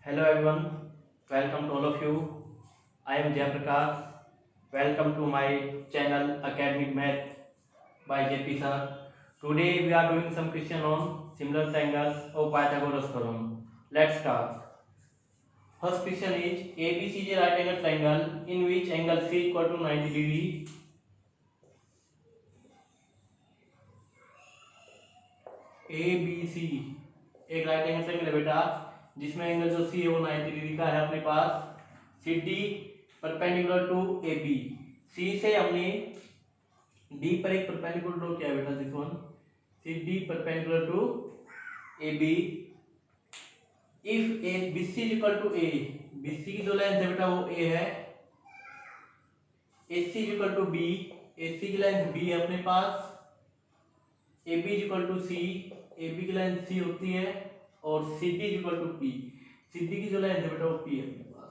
Hello everyone, welcome to all of you. I am Jayaprakash. Welcome to my channel Academic Math by JP Sir. Today we are doing some question on similar triangles of Pythagoras theorem. Let's start. First question is ABC is a right angle triangle in which angle C equal to 90 degree. ABC एक right angle triangle है बेटा जिसमें angle जो सी है वो 90 degree का है अपने पास C D perpendicular to A B C से हमने डी पर एक परपेंडिकुलर ड्रॉ किया बेटा this one C D perpendicular to A B if A B C equal to A B C की जो लेंथ है बेटा वो ए है A C equal to B A C की लेंथ बी है अपने पास A B equal to C A B की लाइन सी होती है और C D equal to P C D की जो लाइन है बेटा वो पी है अपने पास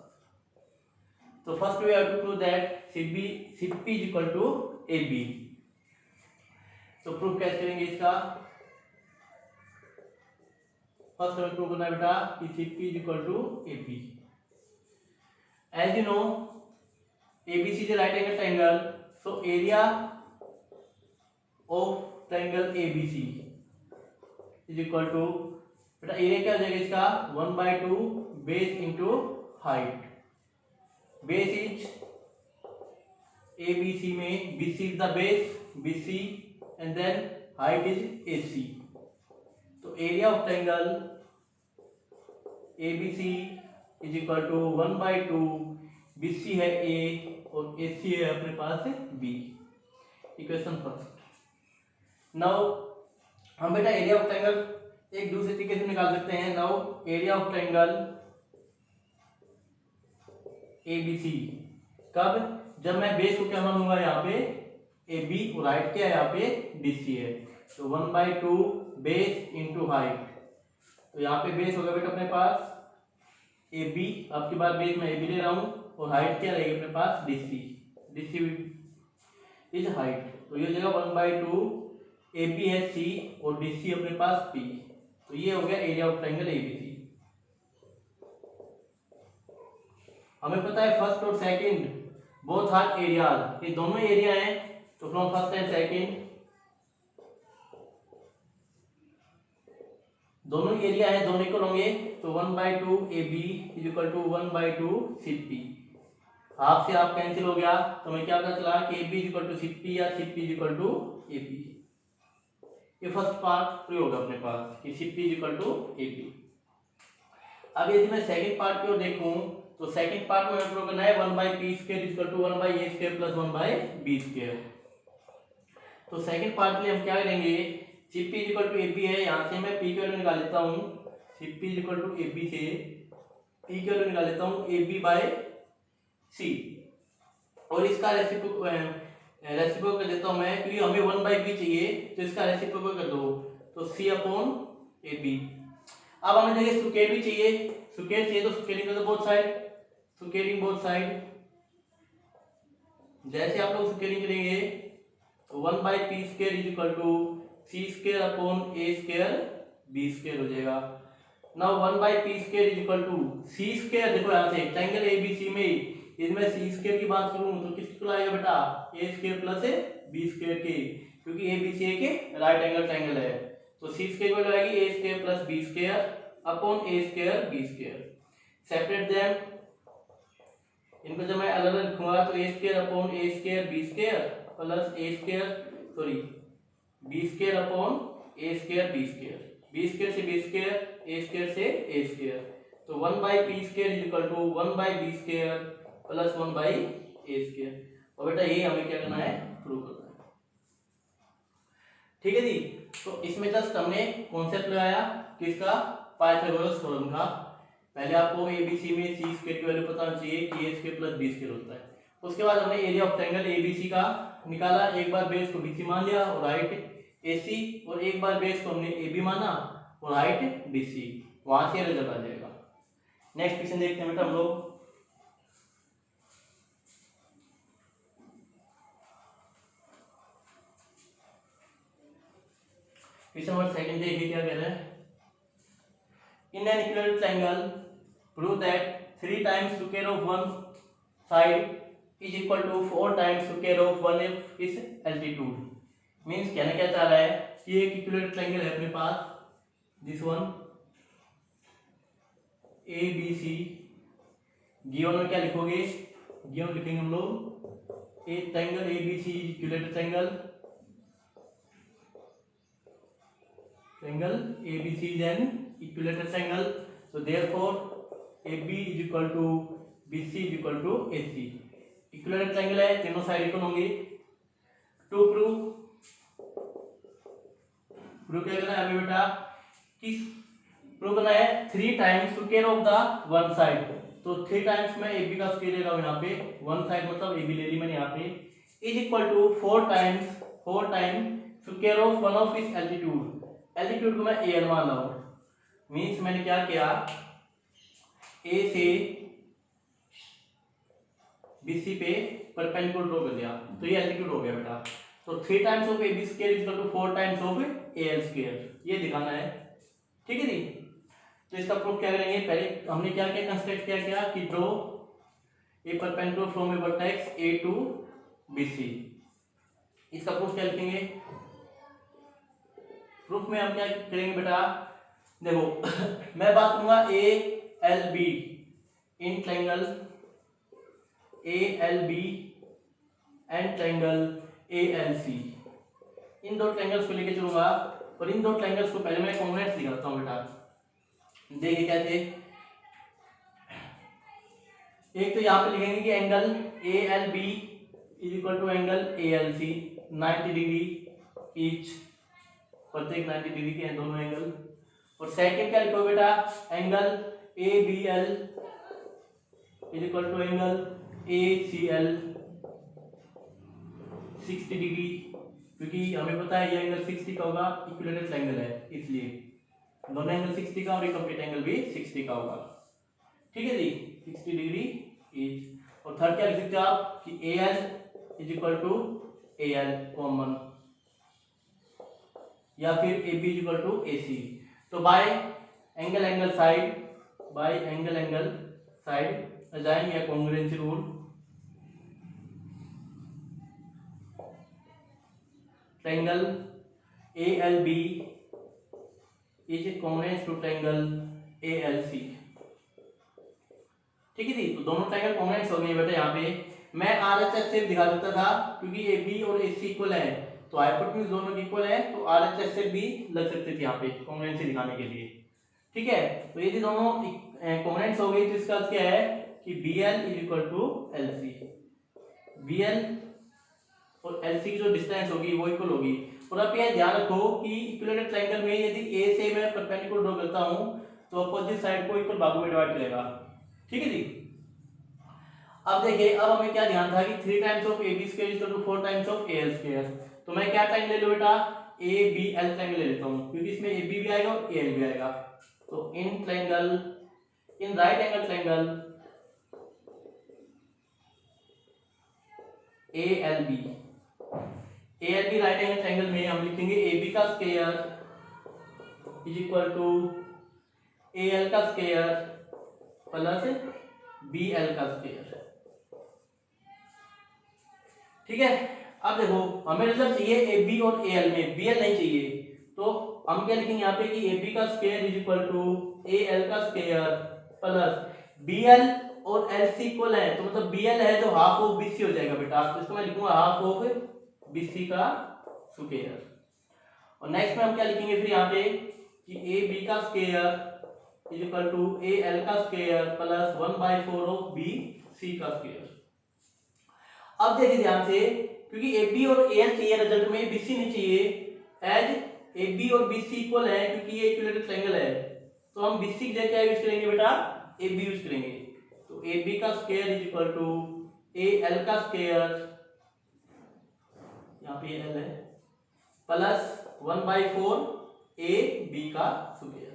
तो first we have to prove that C P equal to A B तो प्रूफ कैसे करेंगे इसका फर्स्ट हमें प्रूव करना है बेटा कि C P equal to A B as you know A B C is right angle triangle so area of triangle A B C is equal to बेटा एरिया क्या हो जाएगा इसका 1/2 base into height base is A B C में B C is the base B C and then height is A C तो area of triangle A B C is equal to 1/2 B C है ए और ए सी है अपने पास B equation first now हम बेटा area of triangle एक दूसरे तरीके से निकाल सकते हैं now area of triangle ABC कब जब मैं बेस को क्या मानूंगा यहाँ पे ए बी और हाइट क्या है यहाँ पे बीसी है तो 1/2 बेस इंटू हाइट तो यहाँ पे बेस होगा बेटा अपने पास ए बी आपकी बार बेस में ए बी ले रहा हूँ और हाइट क्या रहेगी अपने पास डीसी डीसी इज हाइट तो ये हो जाएगा 1/2 ए बी है सी और डी सी अपने पास पी तो ये हो गया एरिया ऑफ ट्रायंगल एबीसी हमें पता है फर्स्ट और सेकंड बोथ आर एरियाज ये दोनों एरिया हैं तो फ्रॉम फर्स्ट एंड सेकंड दोनों एरिया है दोनों इक्वल होंगे तो 1/2 A B is equal to 1/2 C P half से हाफ कैंसिल हो गया तो हमें क्या पता चला कि A B is equal to C P या C P is equal to A B ये फर्स्ट पार्ट प्रूव होगा अपने पास कि C P equal to A B अब यदि मैं सेकंड पार्ट की ओर देखूं तो सेकंड पार्ट में प्रूव करना है 1/p² equal to 1/a² plus 1/b²। तो सेकंड पार्ट के लिए हम क्या करेंगे C P equal to A B है यहाँ से मैं पी की वैल्यू निकाल लेता हूँ C P equal to A B से पी की वैल्यू निकाल लेता हूँ ए बी बाय सी और इसका रेसिप्रोकल कर देता हूं मैं क्योंकि हमें 1/b चाहिए तो इसका रेसिप्रोकल कर दो तो c अपॉन ए बी अब हमें देखिए स्क्वायर भी चाहिए स्क्वायर चाहिए तो स्क्वायरिंग कर दो both side squaring both side जैसे आप लोग स्क्वायरिंग करेंगे तो 1/p² is equal to c² upon a² b² हो जाएगा now 1/p² is equal to c² देखो यहां से ट्रायंगल एबीसी में इसमें c² की बात करूं तो किसको आएगा बेटा a² प्लस b² के क्योंकि ABC एक राइट एंगल ट्रायंगल है तो c² की वैल्यू आएगी a² plus b² upon a² b² separate them इनको जब मैं अलग अलग लिखूंगा तो a² upon a² b² plus b² upon a² b² से b² a² से a² तो 1/p² is equal to 1/b² plus 1/a² और बेटा ये हमें क्या करना है प्रूव करना है ठीक है जी तो इसमें जस्ट हमने कॉन्सेप्ट लगाया किसका पाइथागोरस थ्योरम का पहले आपको एबीसी में c² की वैल्यू पता होनी चाहिए कि a² प्लस b² होता है उसके बाद हमने एरिया ऑफ ट्रायंगल एबीसी का निकाला एक बार बेस को बीसी मान लिया और हाइट एसी और एक बार बेस को हमने एबी माना और हाइट बीसी वहां से रिजल्ट आ जाएगा नेक्स्ट क्वेश्चन देखते हैं बेटा हम लोग क्वेश्चन नंबर सेकंड देखिए क्या कह रहा है in an equilateral triangle prove that 3 times square of one side is equal to 4 times square of one of इस एल्टीट्यूड। मींस कहना क्या चाह रहा है कि एक इक्विलेटरल ट्रायंगल है अपने पास, this one A B C, given में क्या लिखोगे, गिवन लिखेंगे हम लोग a triangle A B C equilateral triangle, triangle A B C is an equilateral triangle, so therefore AB is equal to BC is equal to AC। Equilateral triangle है, तीनों side equal होंगे। To prove क्या करना है हमें बेटा, किस prove करना है 3 times square of the one side. तो 3 टाइम्स मैं AB का स्क्वायर ले रहा हूं यहाँ पे, वन साइड मतलब AB ले ली मैंने यहाँ पे, is equal to 4 times square of one of इस एल्टीट्यूड। एल्टीट्यूड को मैं AL मान रहा हूं। मीन्स मैंने क्या किया, ए से BC पे परपेंडिकुलर ड्रॉ कर दिया, तो ये एल्टीट्यूड हो गया बेटा। तो 3 times of AB square is equal to 4 times of AL square, ये दिखाना है। ठीक है जी। तो इसका प्रूफ क्या करेंगे, पहले हमने क्या किया, कंस्ट्रक्ट क्या कि draw a perpendicular from a vertex A to BC। इसका प्रूफ क्या लिखेंगे, प्रूफ में हम क्या करेंगे बेटा, देखो मैं बात करूंगा ALB in triangle ALB and triangle ALC, इन दो ट्रायंगल्स को लेके चलूंगा। और इन दो ट्रायंगल्स को पहले मैं कॉन्ग्रुएंट्स दिखाता हूं बेटा, देखिए क्या थे। एक तो यहाँ पे लिखेंगे कि angle ALB is equal to angle ALC 90 degree each, प्रत्येक 90 डिग्री के हैं दोनों एंगल। और सेकंड क्या लिखो बेटा, angle ABL is equal to angle ACL 60 degree, क्योंकि हमें पता है ये एंगल 60 का होगा, इक्विलेटरल ट्रायंगल है इसलिए दोनों एंगल 60 का और ये कंप्लीट एंगल भी 60 का होगा। ठीक है जी, 60 डिग्री ईच। और थर्ड क्या लिख सकते हो आप कि AL is equal to AL common, या फिर AB is equal to AC। तो बाय एंगल साइड जाएंगे congruency rule, triangle ALB is congruent to triangle ALC। ठीक है जी, तो दोनों ट्रायंगल कॉन्ग्रुएंट हो गए बेटा। यहाँ पे मैं RHS से दिखा देता था, क्योंकि AB और AC इक्वल है, तो हाइपोटेन्यूज दोनों की इक्वल है, तो RHS से भी लग सकते थे यहाँ पे कॉन्ग्रुएंसी दिखाने के लिए। ठीक है, तो ये दोनों कॉन्ग्रुएंट्स हो गई, तो इसका अर्थ क्या है कि BL is equal to LC, BL और LC की जो डिस्टेंस होगी वो इक्वल होगी। और आप ये ध्यान रखो कि इक्विलेटरल ट्रायंगल में यदि A से मैं परपेंडिकुलर ड्रॉ करता हूं तो अपोजिट साइड को इक्वल भागों में डिवाइड करेगा। ठीक है जी। अब देखिए, अब हमें क्या ध्यान था कि 3 times of AB square is equal to 4 times of AL square. तो मैं क्या ट्रायंगल ले लूं बेटा, ABL ट्रायंगल ले लेता हूं, क्योंकि इसमें AB भी आएगा और AL भी आएगा। तो in right angle triangle ALB right angle triangle में हम लिखेंगे AB का square is equal to AL का स्क्वायर प्लस BL का स्क्वायर। ठीक है, अब देखो हमें रिजल्ट चाहिए AB और AL में, BL नहीं चाहिए, तो हम क्या लिखेंगे यहाँ पे कि AB का square is equal to AL का स्क्वायर प्लस BL और LC इक्वल है, तो मतलब BL है जो हाफ ऑफ BC हो जाएगा बेटा, तो इसको मैं लिखूंगा हाफ ऑफ BC का स्क्वायर। और नेक्स्ट में हम क्या लिखेंगे फिर यहाँ पे कि AB का square is equal to AL का स्क्वायर प्लस 1/4 ऑफ BC का स्क्वायर। अब देखिए ध्यान से, क्योंकि AB और AL चाहिए रिजल्ट में, BC नहीं चाहिए, एज AB और BC इक्वल है क्योंकि ये इक्विलेटरल ट्रायंगल है, तो हम BC की जगह क्या यूज करेंगे बेटा, AB यूज करेंगे। तो AB का square is equal to AL का स्क्वायर, यहाँ पे L है, प्लस 1/4 AB का स्क्वायर।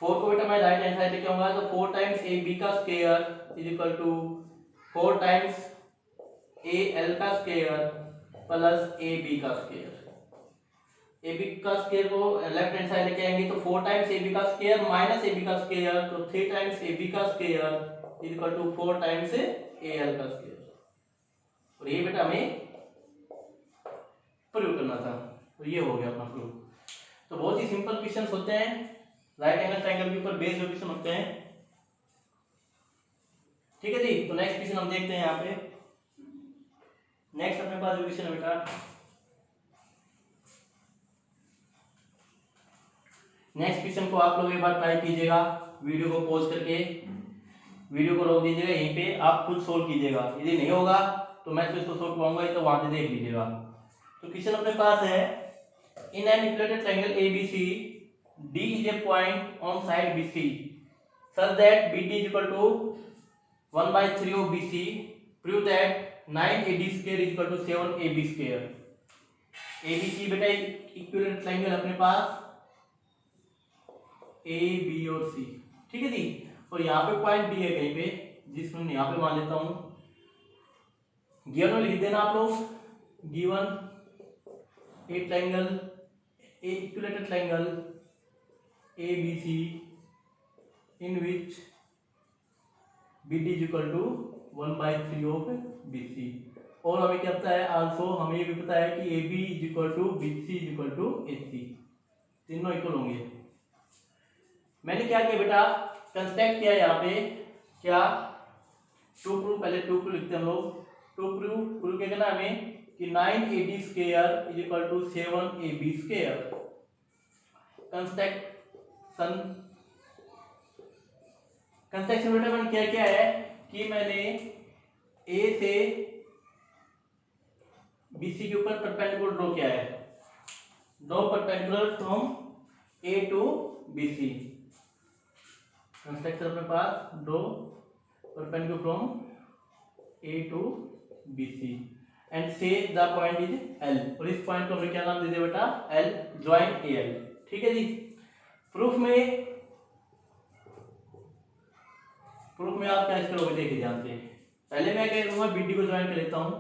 4 को बेटा मैं राइट हैंड साइड लेके आऊंगा, तो 4 टाइम्स AB का square is equal to 4 times AL का स्क्वायर प्लस AB का स्क्वायर। ए बी का स्क्वायर को लेफ्ट हैंड साइड लेके आएंगे तो 4 टाइम्स ए बी का स्क्वायर माइनस ए बी का स्क्वायर, तो 3 टाइम्स ए बी का square equal to 4 times A L का स्क्वायर। और ये बेटा हमें प्रूव करना था, तो ये हो गया अपना प्रूफ। तो बहुत ही सिंपल क्वेश्चंस होते हैं, राइट एंगल ट्रायंगल के ऊपर बेस्ड क्वेश्चन होते हैं। ठीक है जी, तो नेक्स्ट क्वेश्चन हम देखते हैं यहाँ पे। नेक्स्ट अपने पास जो क्वेश्चन है बेटा, नेक्स्ट क्वेश्चन को आप लोग एक बार ट्राई कीजिएगा, वीडियो को पॉज करके वीडियो को रोक दीजिएगा, यहीं पे आप खुद सोल्व कीजिएगा। यदि नहीं होगा तो मैं तो इसको सोल्व करवाऊंगा, तो वहां से देख लीजिएगा। तो क्वेश्चन अपने पास है, in an equilateral triangle ABC D is a point on side BC such that BD is equal to 1/3 of BC. Prove that 9AD square is equal to 7AB square. ABC बेटा equilateral triangle अपने पास A B और C, ठीक है जी। और यहाँ पे point D है कहीं पे, जिसको मैं यहाँ पे मान लेता हूँ। गिवन में लिख देना आप लोग, given A triangle, A equilateral triangle ABC in which BD is equal to 1/3 of BC। और हमें क्या पता है, आल्सो हमें ये भी पता है कि AB is equal to BC is equal to AC, तीनों इक्वल होंगे। मैंने क्या किया बेटा, कंस्ट्रक्ट किया यहाँ पे क्या, टू प्रूफ, पहले टू प्रूफ लिखते हैं हम लोग। टू प्रूफ क्या करना हमें कि 9AD square is equal to 7AB square. Construction बेटा मैंने क्या किया है कि मैंने A से BC के ऊपर परपेंडिकुलर ड्रॉ किया है, draw perpendicular from A to BC। Construction अपने पास, draw perpendicular from A to BC and say the point is L। और इस पॉइंट को हमें क्या नाम दे दिया बेटा, L, ज्वाइन AL। ठीक है जी। प्रूफ में आप क्या करोगे, देखिए ध्यान से। पहले मैं क्या करूंगा, BD को ज्वाइन कर लेता हूं।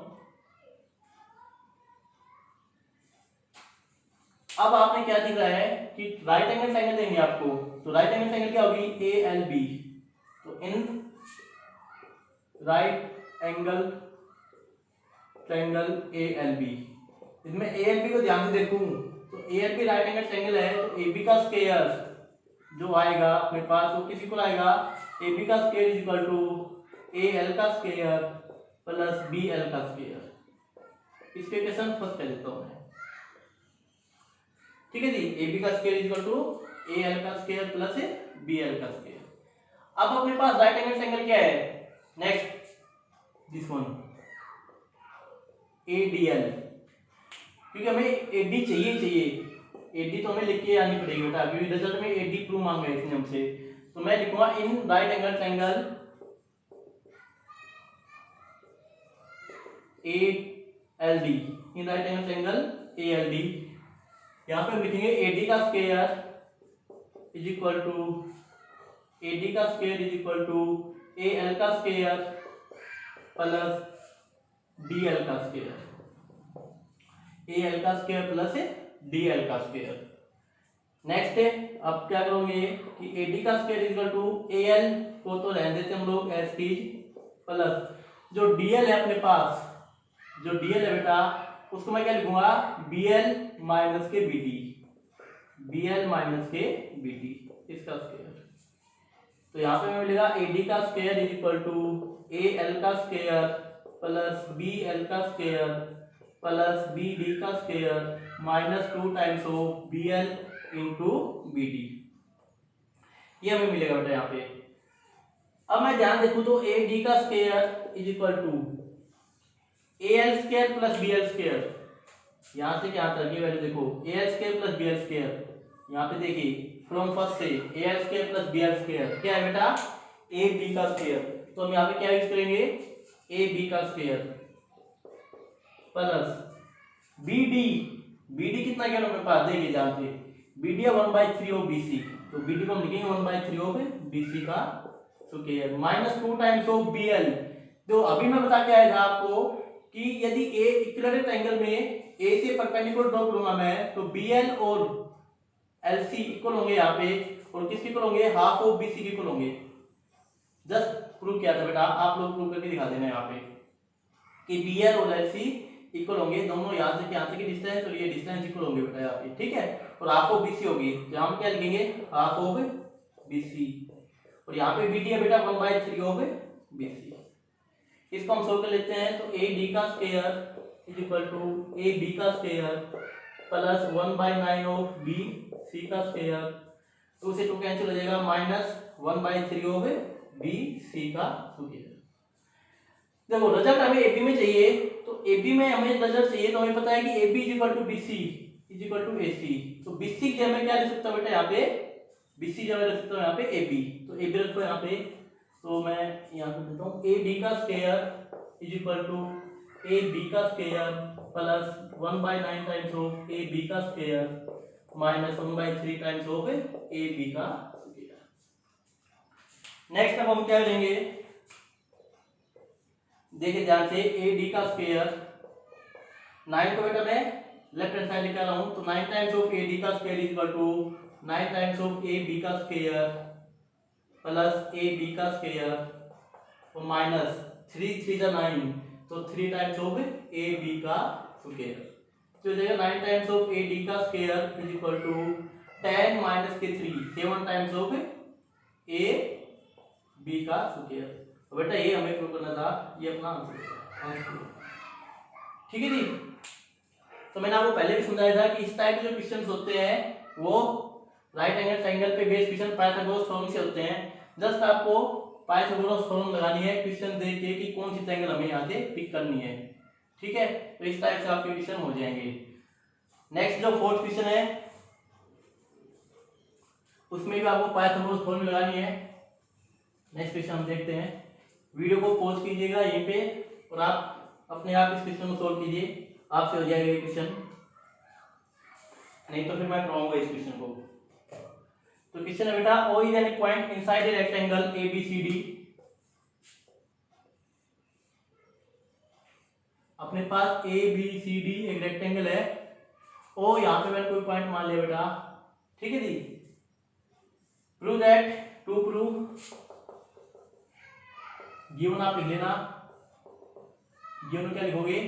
अब आपने क्या दिख रहा है कि राइट एंगल ट्रायंगल देंगे आपको, तो राइट एंगल ट्रायंगल क्या होगी, ALB। तो in right angle triangle ALB, इसमें ALB को ध्यान से देखूं तो ALB राइट एंगल ट्रायंगल है, तो AB का स्क्वायर जो आएगा अपने पास वो किसी को आएगा, AB का square is equal to AL का स्क्वायर प्लस BL का स्क्वायर। इसके क्वेश्चन फर्स्ट कर देता हूं मैं, ठीक है जी। AB का square is equal to AL का स्क्वायर प्लस BL का स्क्वायर। अब अपने पास राइट एंगल ट्रायंगल क्या है, नेक्स्ट दिस वन ADL, क्योंकि हमें AD चाहिए, AD तो हमें लिख के आनी पड़ेगी बेटा, क्योंकि रिजल्ट में AD प्रूव मांगा है इसने हमसे। तो मैं लिखूंगा in right angle triangle ALD, in right angle triangle ALD। यहाँ पे हम लिखेंगे AD का square is equal to AD का square is equal to AL का स्क्वायर प्लस DL का स्क्वायर, AL का स्क्वायर प्लस DL का स्क्वायर। नेक्स्ट है, अब क्या करोगे कि AD का square is equal to AL को तो रहने देते हम लोग एज इट, प्लस जो DL है अपने पास, जो DL है बेटा उसको मैं क्या लिखूंगा, BL माइनस के BD, BL माइनस के BD, इसका स्क्वायर। तो यहाँ पे मैं मिलेगा AD का square is equal to AL का स्क्वायर प्लस BL का स्क्वायर प्लस BD का square minus 2 times of BL into BD, ये हमें मिलेगा बेटा यहाँ पे। अब मैं ध्यान देखूं तो AD का square is equal to AL square plus BL square, यहाँ से क्या आता है वैल्यू देखो, AL square plus BL square, यहाँ पे देखिए फ्रॉम फर्स्ट से AL square plus BL square क्या है बेटा, AB का स्क्वायर। तो हम यहाँ पे क्या यूज करेंगे, AB का स्क्वायर प्लस BD कितना क्या हमारे पास, देखिए ध्यान से, BD है 1/3 ऑफ BC, तो BD को हम लिखेंगे 1/3 ऑफ BC का square minus 2 times of BL। तो अभी मैं बता के आया था आपको कि यदि ए इक्विलेटरल ट्रायंगल में ए से परपेंडिकुलर ड्रॉ करूंगा मैं, तो BL और LC इक्वल होंगे यहाँ पे, और किसके इक्वल होंगे, हाफ ऑफ BC के इक्वल होंगे। जस्ट प्रूव किया था बेटा, आप लोग प्रूव करके दिखा देना यहाँ पे कि BL और LC इक्वल होंगे, दोनों यहाँ से यहाँ तक की डिस्टेंस और ये डिस्टेंस इक्वल होंगे बेटा यहाँ पे, ठीक है। और हाफ ऑफ BC होगी, तो हम क्या लिखेंगे, हाफ ऑफ BC, और यहाँ पे BD है बेटा 1/3 ऑफ BC। इसको हम सोल्व कर लेते हैं, तो AD का square is equal to AB का स्क्वायर प्लस 1/9 ऑफ BC का स्क्वायर, 2 से 2 कैंसिल हो जाएगा, माइनस 1/3 ऑफ BC का स्क्वायर। देखो रिजल्ट हमें AB में चाहिए, तो AB में हमें रिजल्ट चाहिए, तो हमें पता है कि AB is equal to BC is equal to AC, तो BC की जगह मैं क्या लिख सकता हूँ बेटा, यहाँ पे BC जगह लिख सकता हूँ यहाँ पे AB, तो AB रखो यहाँ पे, तो मैं यहाँ पे देता हूँ AD का square is equal to AB का square plus 1/9 times of AB का square minus 1/3 times of AB का स्क्वायर। नेक्स्ट अब हम क्या करेंगे, देखिए ध्यान से, AD का स्क्वायर, 9 को बेटा मैं लेफ्ट हैंड साइड लेकर आ रहा हूं, तो 9 टाइम्स ऑफ AD का square is equal to 9 times of AB का स्क्वायर प्लस AB का स्क्वायर और माइनस 3 3 जा 9, तो 3 टाइम्स ऑफ AB का स्क्वायर, तो जाएगा 9 टाइम्स ऑफ AD का square is equal to 10 minus के 3 7 टाइम्स ऑफ AB का स्क्वायर। तो बेटा ये हमें प्रूव करना था, ये अपना आंसर, ठीक है जी। तो मैंने आपको पहले भी समझाया था कि इस टाइप के जो क्वेश्चंस होते हैं वो राइट एंगल ट्रायंगल पे बेस्ड क्वेश्चन पाइथागोरस थ्योरम से होते हैं। जस्ट आपको पाइथागोरस थ्योरम लगानी है क्वेश्चन देख के कि कौन सी ट्रायंगल हमें यहाँ से पिक करनी है, ठीक है। तो इस टाइप से आपके क्वेश्चन हो जाएंगे। नेक्स्ट जो फोर्थ क्वेश्चन है उसमें भी आपको पाइथागोरस थ्योरम लगानी है। नेक्स्ट क्वेश्चन हम देखते हैं, वीडियो को पॉज कीजिएगा यहीं पे और आप अपने आप इस क्वेश्चन को सोल्व कीजिए, आपसे हो जाएगा ये क्वेश्चन, नहीं तो फिर मैं कराऊंगा इस क्वेश्चन को। तो क्वेश्चन है बेटा, O is any point inside a rectangle ABCD। अपने पास ABCD एक रेक्टेंगल है, O यहाँ पे मैंने कोई पॉइंट मान लिया बेटा, ठीक है जी। Prove that, to prove given आप लिख लेना, गिवन क्या लिखोगे,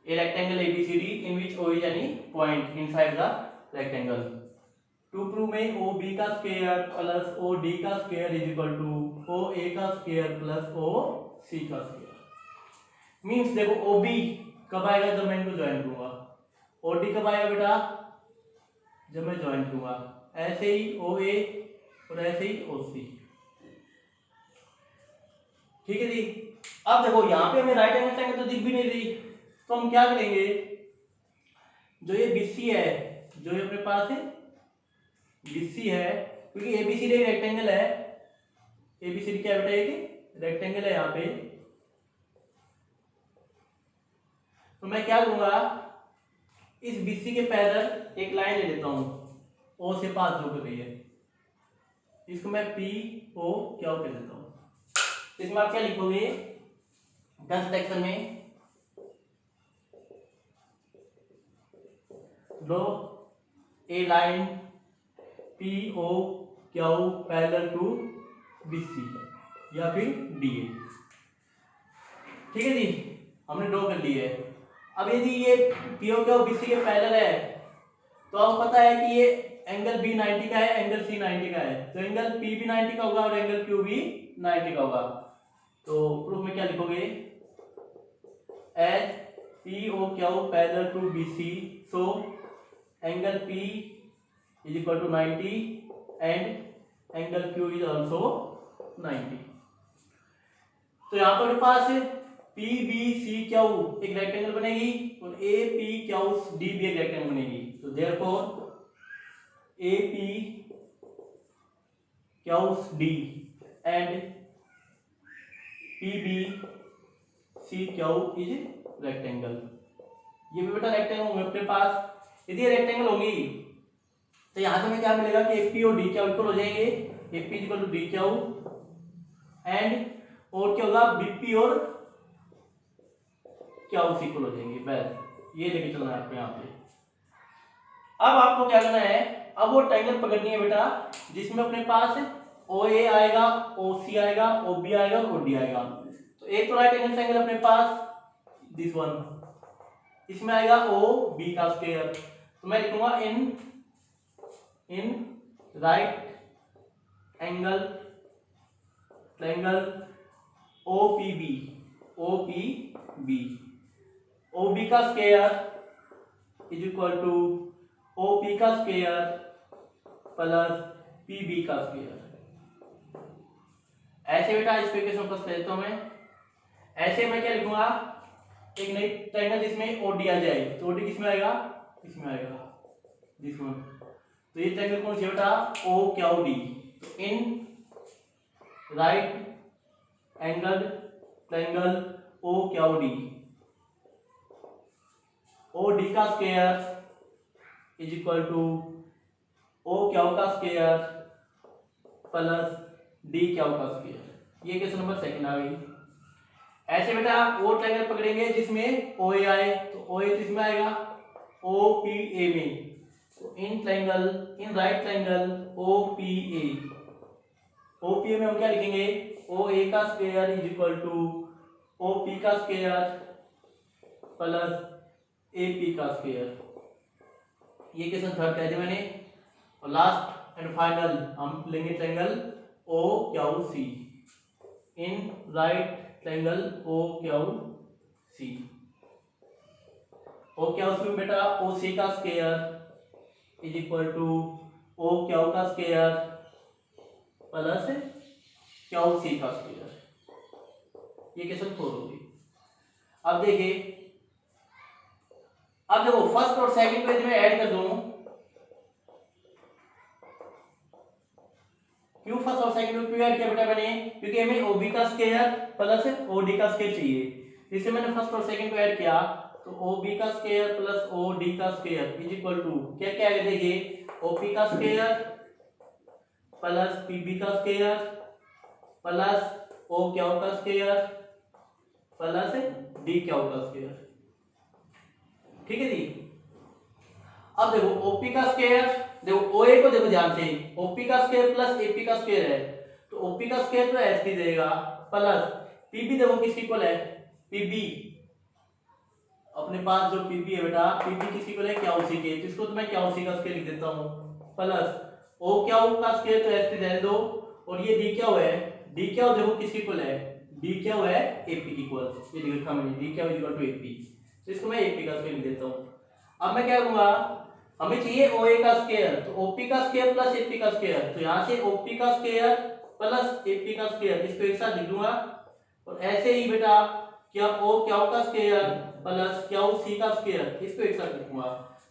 A rectangle ABCD in which O is any point inside the rectangle। To prove में OB का स्क्वायर प्लस OD का square is equal to OA का स्क्वायर प्लस OC का स्क्वायर। मींस देखो OB कब आएगा, जब मैं इनको ज्वाइन करूंगा, OD कब आएगा बेटा, जब मैं ज्वाइन करूंगा, ऐसे ही OA और ऐसे ही OC, ठीक है जी। अब देखो यहाँ पे हमें राइट एंगल ट्रायंगल तो दिख भी नहीं रही, तो हम क्या करेंगे, जो ये BC है, जो ये अपने पास है BC है, क्योंकि ABCD एक रेक्टेंगल है, ABCD क्या बेटा, एक रेक्टेंगल है यहाँ पे, तो मैं क्या करूंगा, इस BC के पैरेलल एक लाइन ले लेता हूं, O से पास जो कर रही है, इसको मैं PO क्या कह देता हूं। इसमें आप क्या लिखोगे, कंस्ट्रक्शन में draw a line PO Q parallel to BC या फिर DA, ठीक है जी, हमने ड्रॉ कर ली है। अब यदि ये PO क्यू BC के पैरेलल है, तो आपको पता है कि ये एंगल B 90 का है, एंगल C 90 का है, तो एंगल P भी 90 का होगा और एंगल Q भी 90 का होगा। तो प्रूफ में क्या लिखोगे, as PO Q parallel to BC, so angle P is equal to 90 and angle Q is also 90। तो यहाँ पर पास PBCQ एक रेक्टेंगल बनेगी और APQD भी एक रेक्टेंगल बनेगी, तो therefore APQD and PBCQ is rectangle। ये भी बेटा रेक्टेंगल होंगे अपने पास, यदि रेक्टेंगल होंगी तो यहां से हमें क्या मिलेगा कि AP और DQ इक्वल हो जाएंगे, AP equal to DQ and और क्या होगा, BP और क्या उस इक्वल हो जाएंगे। बस ये लेके चलना है आपको यहाँ पे। अब आपको क्या करना है, अब वो ट्रायंगल पकड़नी है बेटा जिसमें अपने पास OA आएगा, OC आएगा, OB आएगा और OD आएगा। तो एक तो राइट एंगल ट्रायंगल अपने पास दिस वन, इसमें आएगा OB का स्क्वायर। तो मैं लिखूंगा in right angle triangle OPB OB का square is equal to OP का स्क्वायर प्लस PB का स्क्वायर। ऐसे बेटा इस इक्वेशन को कर देता हूं मैं। ऐसे मैं क्या लिखूंगा, एक नई ट्रायंगल जिसमें OD आ जाए, तो OD किसमें आएगा, इसमें आएगा दिस वन। तो ये ट्रायंगल कौन सी बेटा, OQD। तो in right angle triangle OQD OD का square is equal to OQ का स्क्वायर प्लस DQ का स्क्वायर। ये क्वेश्चन नंबर सेकंड आ गई। ऐसे बेटा वो ट्रायंगल पकड़ेंगे जिसमें OA आए, तो OA किसमें आएगा, OPA में। तो इन राइट ट्रायंगल OPA में हम क्या लिखेंगे, OA का square is equal to OP का स्क्वायर प्लस AP का स्क्वायर। ये क्वेश्चन थर्ड कह दिया मैंने। और लास्ट एंड फाइनल हम लेंगे triangle OQC in right triangle OQC में बेटा OC का square is equal to OQ का स्क्वायर प्लस QC का स्क्वायर। ये क्वेश्चन 4 होगी। अब देखिए, अब देखो फर्स्ट और सेकंड पेज में ऐड कर दूं, क्यों फर्स्ट और सेकंड में क्यों ऐड किया बेटा मैंने, क्योंकि हमें OB का स्क्वायर प्लस OD का स्क्वायर चाहिए। इससे मैंने फर्स्ट और सेकंड को ऐड किया, तो OB का स्क्वायर प्लस OD का स्क्वायर इज इक्वल टू क्या क्या है, देखिए OP का स्क्वायर प्लस PB का स्क्वायर प्लस OQ का स्क्वायर प्लस DQ का स्क्वायर। ठीक है जी। अब देखो OP का स्क्वायर, देखो OA को देखो ध्यान से, OP का स्क्वायर प्लस AP का स्क्वायर है, तो OP का स्क्वायर तो ऐसे ही रहेगा प्लस PB देखो किसकी इक्वल है, PB अपने पास जो PB है बेटा, PB किसकी इक्वल है, QC के, तो इसको तो मैं QC का स्क्वायर लिख देता हूं प्लस OQ का स्क्वायर तो ऐसे ही रहने दो, और ये DQ है, DQ देखो किसकी इक्वल है, DQ है AP की इक्वल, ये लिख रखा मैंने DQ इक्वल टू AP, तो इसको मैं AP का स्क्वायर लिख देता हूं। अब मैं क्या करूंगा, हमें चाहिए OA का स्क्वायर, तो OP का स्क्वायर प्लस AP का स्क्वायर, तो यहां से OP का स्क्वायर प्लस AP का स्क्वायर इसको एक साथ लिख दूंगा। और ऐसे ही बेटा क्या OQ का स्क्वायर प्लस QC का स्क्वायर इसको एक साथ लिखूंगा,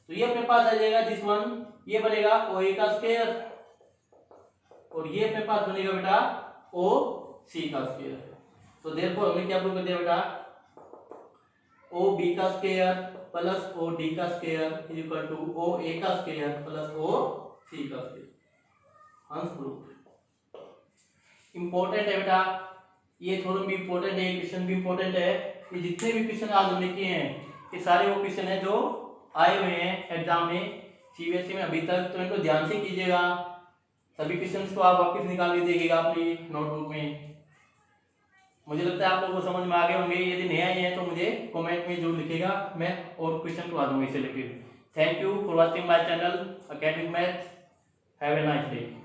तो ये अपने पास आ जाएगा दिस वन, ये बनेगा OA का स्क्वायर और ये अपने पास बनेगा बेटा OC का स्क्वायर। तो देयरफॉर हमने क्या प्रूव कर दिया बेटा, OB का स्क्वायर प्लस OD का square is equal to OA का स्क्वायर प्लस OC का स्क्वायर। Answer proof. इंपॉर्टेंट है बेटा, ये थोड़ा भी इंपॉर्टेंट है, क्वेश्चन भी इंपॉर्टेंट है। ये जितने भी क्वेश्चन आज हमने किए हैं ये सारे वो क्वेश्चन है जो आए हुए हैं एग्जाम में CBSE में अभी तक, तो इनको ध्यान से कीजिएगा। सभी क्वेश्चंस को आप वापस निकाल के देखिएगा अपनी नोटबुक में। मुझे लगता है आप लोगों को समझ में आ गए होंगे। यदि नया ही है तो मुझे कमेंट में जरूर लिखिएगा, मैं और क्वेश्चन करवा दूंगा इसे लेकर। Thank you for watching my channel academic maths. Have a nice day.